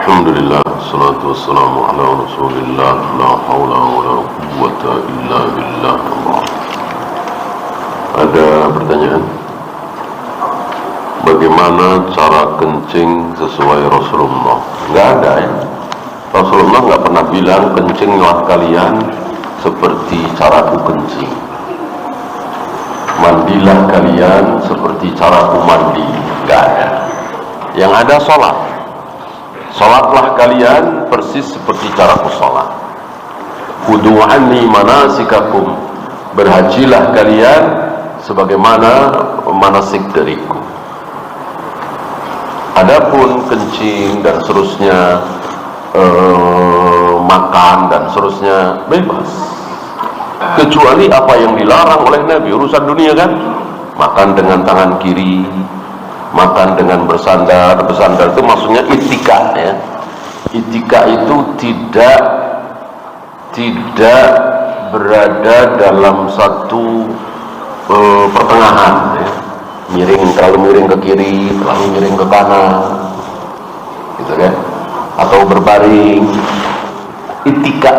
Alhamdulillah, salatu wassalamu ala rasulillah, la hawla wa la quwwata illa billah. Ada pertanyaan? Bagaimana cara kencing sesuai Rasulullah? Enggak ada ya. Rasulullah enggak pernah bilang kencinglah kalian seperti caraku kencing. Mandilah kalian seperti caraku mandi. Enggak ada. Yang ada sholat. Sholatlah kalian persis seperti caraku sholat. Khudu anni manasikakum, berhajilah kalian sebagaimana manasik dariku. Adapun kencing dan seterusnya, makan dan seterusnya bebas, kecuali apa yang dilarang oleh Nabi. Urusan dunia kan, makan dengan tangan kiri, makan dengan bersandar. Bersandar itu maksudnya itika ya. Itika itu tidak berada dalam satu pertengahan ya. Terlalu miring ke kiri, terlalu miring ke kanan gitu kan, atau berbaring. Itika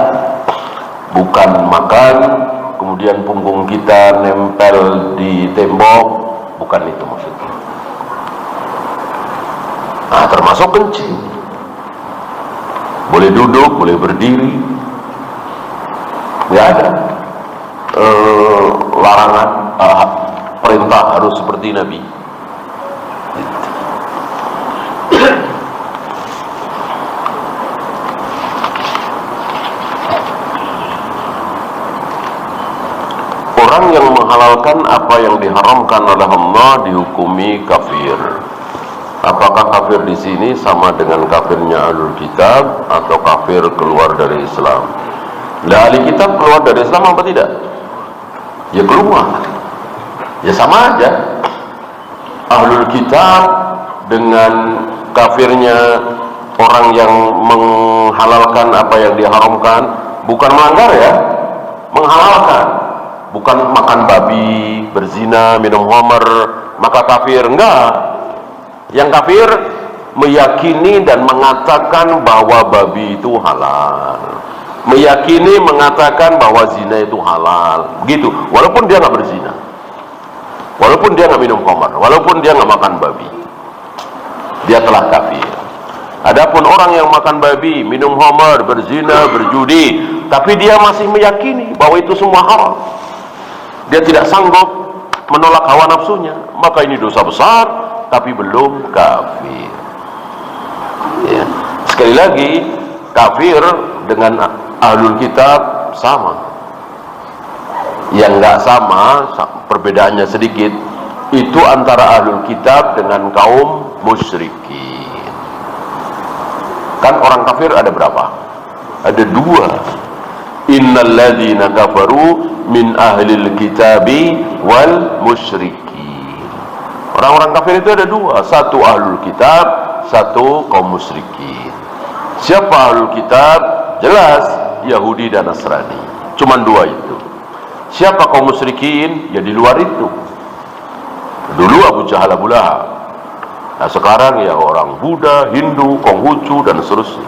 bukan makan kemudian punggung kita nempel di tembok, bukan itu maksudnya. Nah, termasuk kencing. Boleh duduk, boleh berdiri. Tidak ada larangan, perintah harus seperti Nabi. Orang yang menghalalkan apa yang diharamkan oleh Allah dihukumi kafir. Apakah kafir di sini sama dengan kafirnya Ahlul Kitab atau kafir keluar dari Islam? Lah, ahli kitab keluar dari Islam apa tidak? Ya keluar. Ya sama aja. Ahlul Kitab dengan kafirnya orang yang menghalalkan apa yang diharamkan, bukan melanggar ya, menghalalkan. Bukan makan babi, berzina, minum khamr, maka kafir. Enggak. Yang kafir meyakini dan mengatakan bahwa babi itu halal, meyakini mengatakan bahwa zina itu halal, begitu. Walaupun dia nggak berzina, walaupun dia nggak minum khamr, walaupun dia nggak makan babi, dia telah kafir. Adapun orang yang makan babi, minum khamr, berzina, berjudi, tapi dia masih meyakini bahwa itu semua halal, dia tidak sanggup menolak hawa nafsunya, maka ini dosa besar, tapi belum kafir ya. Sekali lagi, kafir dengan Ahlul Kitab sama. Yang nggak sama, perbedaannya sedikit, itu antara Ahlul Kitab dengan kaum musyrikin. Kan orang kafir ada berapa? Ada dua. Innal ladzina kafaru min ahlil kitabi wal musyrikin. Orang-orang kafir itu ada dua, satu Ahlul Kitab, satu kaum musyrikin. Siapa Ahlul Kitab? Jelas Yahudi dan Nasrani, cuman dua itu. Siapa kaum musyrikin? Ya di luar itu. Dulu Abu Jahal, Abu Lahab. Nah sekarang ya orang Buddha, Hindu, Konghucu dan seterusnya.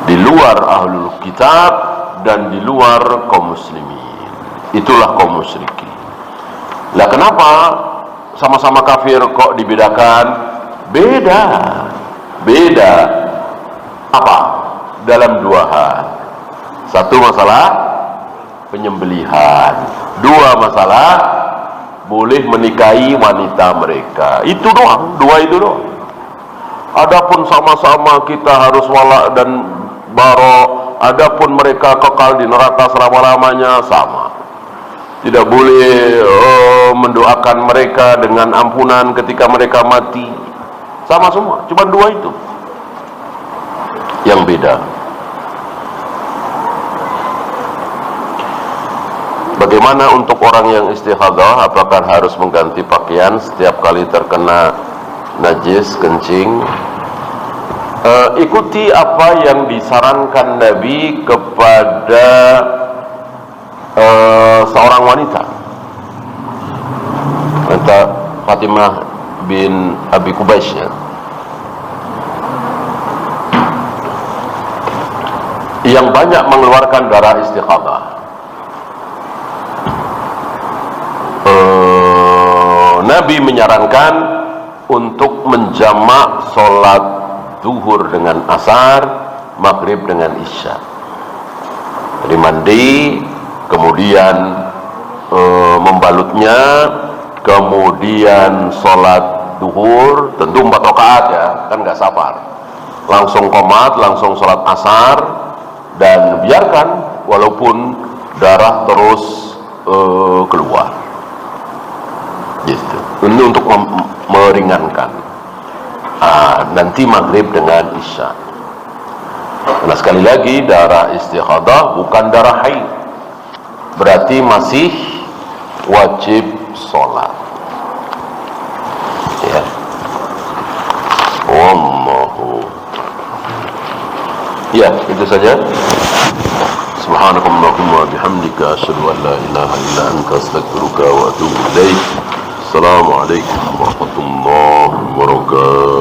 Di luar Ahlul Kitab dan di luar kaum muslimin, itulah kaum musyrikin. Lah kenapa sama-sama kafir kok dibedakan? Beda apa? Dalam dua hal. Satu masalah penyembelihan, dua masalah boleh menikahi wanita mereka. Itu doang, dua itu doang. Adapun sama-sama kita harus wala dan baro, adapun mereka kekal di neraka selama-lamanya, sama. Tidak boleh mendoakan mereka dengan ampunan ketika mereka mati. Sama semua, cuma dua itu yang beda. Bagaimana untuk orang yang istihadah? Apakah harus mengganti pakaian setiap kali terkena najis kencing? Ikuti apa yang disarankan Nabi kepada seorang wanita, wanita Fatimah bin Abi Kubaisy ya. yang banyak mengeluarkan darah istihadah. Nabi menyarankan untuk menjamak sholat zuhur dengan asar, maghrib dengan isya. Jadi mandi, kemudian membalutnya, kemudian sholat zuhur, tentu 4 rakaat ya, kan nggak sabar. Langsung qomat, langsung sholat asar, dan biarkan walaupun darah terus keluar. Gitu. Ini untuk meringankan. Nanti maghrib dengan isya. Nah, sekali lagi, darah istihadah bukan darah haid, berarti masih wajib sholat ya. Wallahu ya, itu saja. Subhanakallahumma bihamdika asyhadu an la ilaha illa anta astaghfiruka wa atubu ilaik. Assalamualaikum warahmatullahi wabarakatuh.